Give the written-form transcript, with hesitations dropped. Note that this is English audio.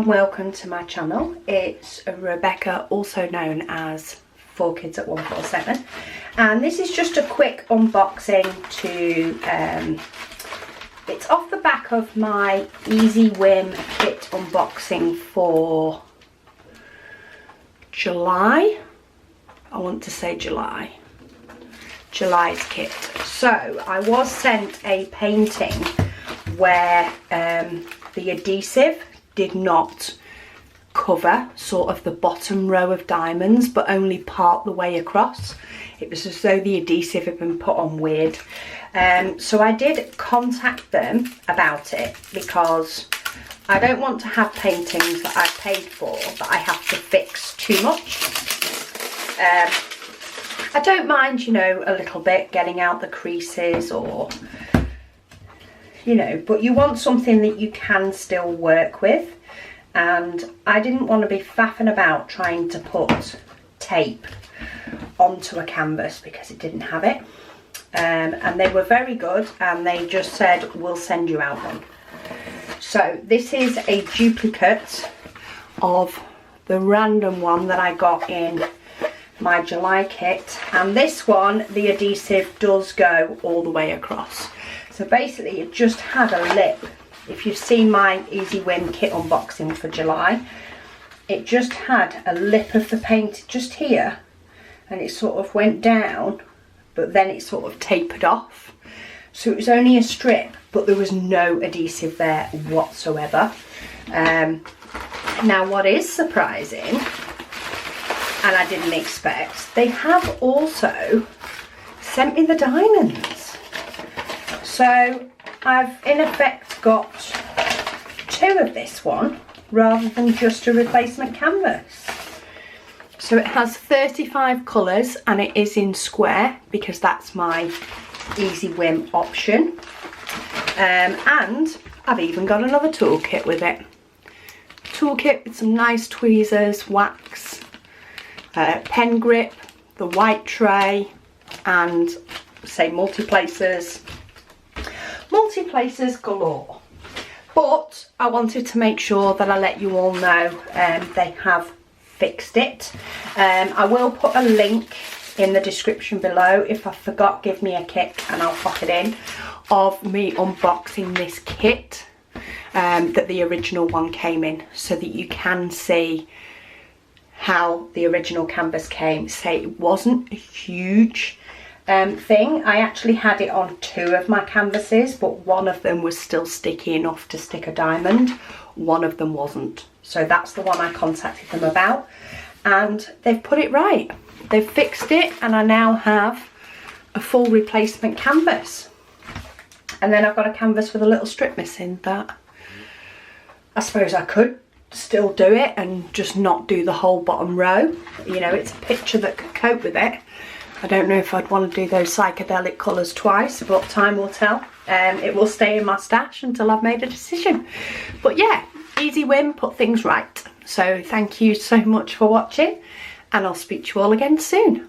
welcome to my channel. It's Rebecca, also known as 4Kids at 147, and this is just a quick unboxing to it's off the back of my Easy Whim kit unboxing for July's kit. So I was sent a painting where the adhesive did not cover sort of the bottom row of diamonds, but only part the way across. It was as though the adhesive had been put on weird. So I did contact them about it because I don't want to have paintings that I've paid for that I have to fix too much. I don't mind, you know, a little bit getting out the creases or, you know, but you want something that you can still work with. And I didn't want to be faffing about trying to put tape onto a canvas because it didn't have it. And they were very good, and they just said, we'll send you out one. So this is a duplicate of the random one that I got in my July kit, and this one, the adhesive does go all the way across. So basically it just had a lip. If you've seen my Easy Whim kit unboxing for July, it just had a lip of the paint just here, and it sort of went down, but then it sort of tapered off. So it was only a strip, but there was no adhesive there whatsoever. Now what is surprising, and I didn't expect, they have also sent me the diamonds. So I've in effect got two of this one rather than just a replacement canvas. So it has 35 colours and it is in square because that's my Easy Whim option. And I've even got another toolkit with it. Toolkit with some nice tweezers, wax, pen grip, the white tray, and say multi-placers galore. But I wanted to make sure that I let you all know they have fixed it. I will put a link in the description below. If I forgot, give me a kick and I'll pop it in, of me unboxing this kit that the original one came in, so that you can see how the original canvas came. Say it wasn't a huge thing. I actually had it on two of my canvases, but one of them was still sticky enough to stick a diamond, one of them wasn't. So that's the one I contacted them about, and they've put it right. They've fixed it, and I now have a full replacement canvas. And then I've got a canvas with a little strip missing that I suppose I could still do it and just not do the whole bottom row. You know, it's a picture that could cope with it. I don't know if I'd want to do those psychedelic colours twice, but time will tell. It will stay in my stash until I've made a decision. But yeah, Easy Whim put things right. So thank you so much for watching, and I'll speak to you all again soon.